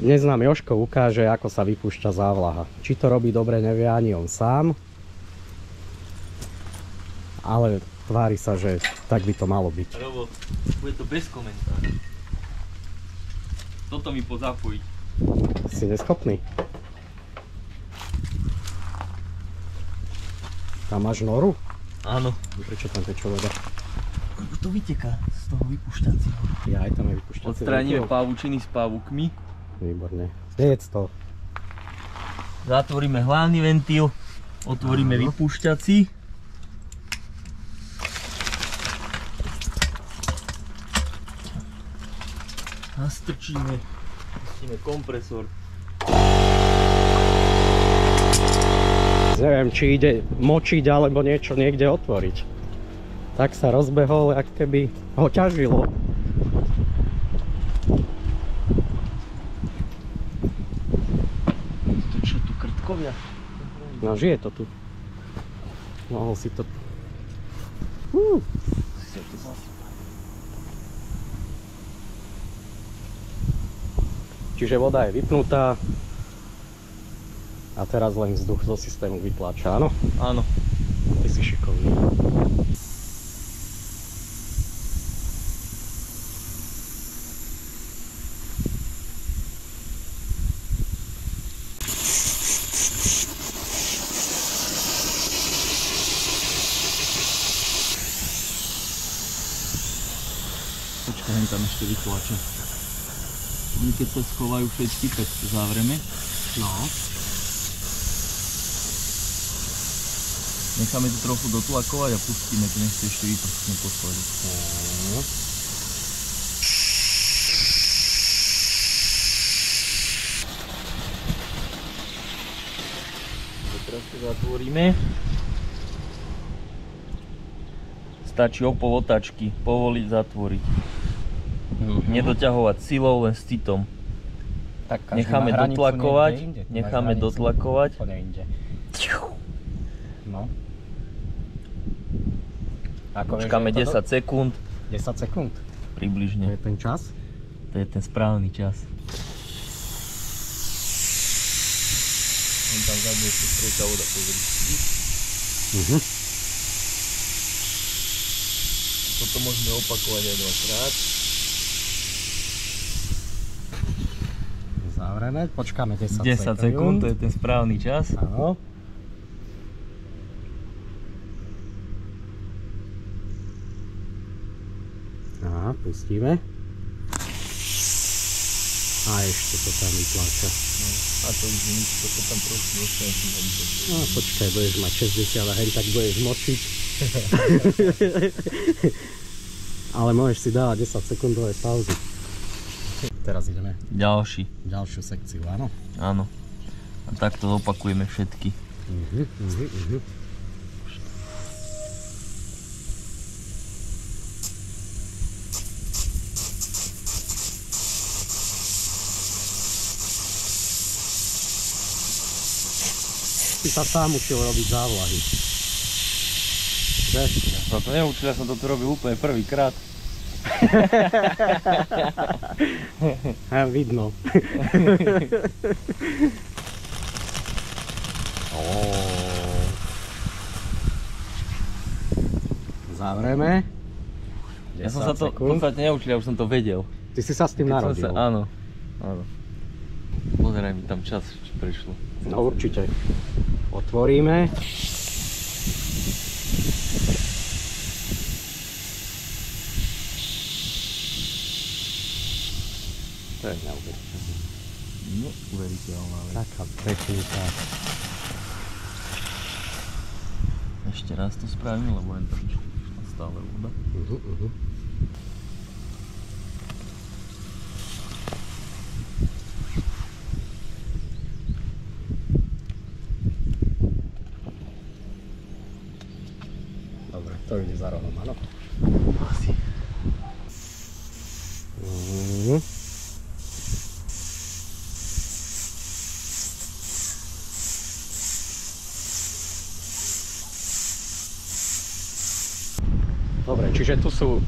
Dnes nám Jožko ukáže, ako sa vypúšťa závlaha. Či to robí dobre, nevie ani on sám. Ale tvári sa, že tak by to malo byť. Robo, bude to bez komentára. Toto mi pozapojiť. Si neschopný? Tam máš noru? Áno. Prečo tam teče voda? Lebo to vyteká z toho vypúšťacieho. Ja aj tam je vypúšťací. Odstránime pavučiny s pavúkmi. Výborne. Zjedz to. Zatvoríme hlavný ventil. Otvoríme vypúšťací. Nastrčíme. Pustíme kompresor. Neviem, či ide močiť alebo niečo niekde otvoriť. Tak sa rozbehol, jak keby ho ťažilo. To čo tu, krtkovia? No, žije to tu. Mohol si to... Čiže voda je vypnutá a teraz len vzduch zo systému vytláča, áno? Áno. Ty si šikovný. Počkaj, hen tam ešte vytlačím. My keď sa schovajú všetky, tak to zavreme. No. Necháme to trochu dotlakovať a pustíme to, nech si ešte vyprskne posledný. Teraz to zatvoríme. Stačí opol otáčky, povoliť, zatvoriť. Nedoťahovať silou, len s citom. Tak necháme dotlakovať, necháme dotlakovať. No. Počkáme 10 sekúnd. 10 sekúnd? To Približne. je ten čas? To je ten správny čas. Tam vzadu ešte strieka voda, pozri. Toto môžeme opakovať aj dvakrát. Zavrené, počkáme 10 sekúnd, to je ten správny čas. Áno. Aha, pustíme. A ešte to tam vytláča. A to už nič, toto tam trošku dostane. No počkaj, budeš mať 60 a hen tak budeš močiť. Ale môžeš si dávať 10 sekundové pauzy. Teraz ideme ďalšiu sekciu, áno? Áno. A takto opakujeme všetky. Ty sa sám učil robiť závlahy. Že? Ja sa to neučil, ja som to tu robil úplne prvýkrát. Vidno. Zavreme. Ja som sa to v podstate neučil, ja už som to vedel. Ty si sa s tým narodil. Áno. Pozeraj mi tam čas, čo prišlo. No určite. Otvoríme. To je neuveriteľné. Neuveriteľná vec. Taká technika. Ešte raz to spravím, lebo len tam išla stále voda. Dobre, to ide za rohom, áno? Asi. Dobre, čiže tu sú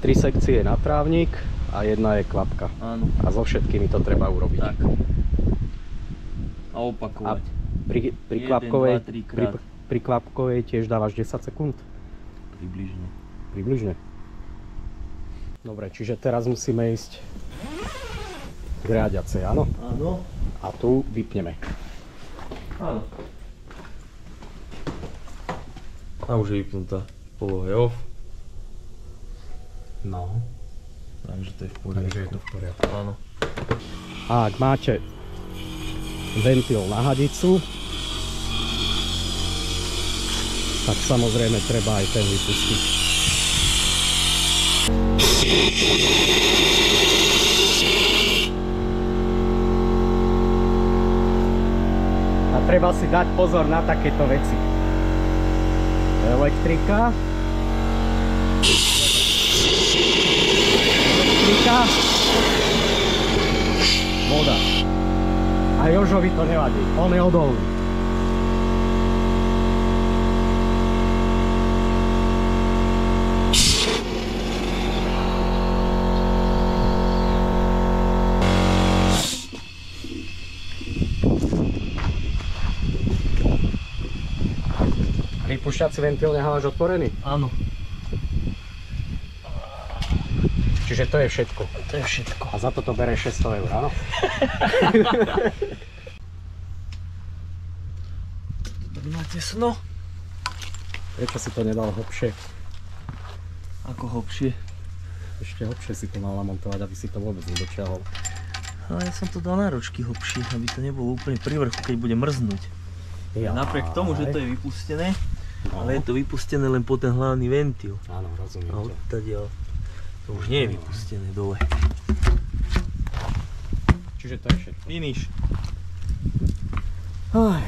3 sekcie na trávnik a jedna je kvapka. Áno. A so všetkými to treba urobiť. Tak. A opakovať. Pri 1, kvapkovej, 2, 3 krát. pri kvapkovej tiež dávaš 10 sekúnd? Približne. Približne. Dobre, čiže teraz musíme ísť k riadiacej, áno? Áno. A tu vypneme. Áno. A už je vypnutá. Poloha je off. No. Takže to je v poriadku. Takže je to v poriadku. Áno. A ak máte ventil na hadicu, tak samozrejme treba aj ten vypustiť. A treba si dať pozor na takéto veci. Elektrika. Voda. A Jožovi to nevadí, on je odolný. Vypúšťací ventil nechávaš otvorený? Áno. Čiže to je všetko. To je všetko. A za toto bere 600 eur, áno? Máte sno? Prečo si to nedal hlbšie? Ako hlbšie. Ešte hlbšie si to mal namontovať, aby si to vôbec nedočiahol. Ale ja som to dal na ročky hlbšie, aby to nebolo úplne pri vrchu, keď bude mrznúť. Napriek tomu, že to je vypustené, ale je to vypustené len po ten hlavný ventil. Áno, rozumiem A to. odtadiaľ to už nie je vypustené dole. Čiže to je všetko. Finish. Aj.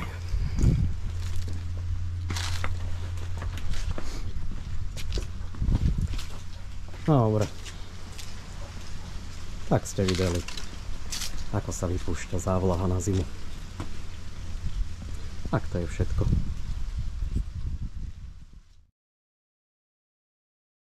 No dobre. Tak ste videli, ako sa vypúšťa závlaha na zimu. Tak to je všetko.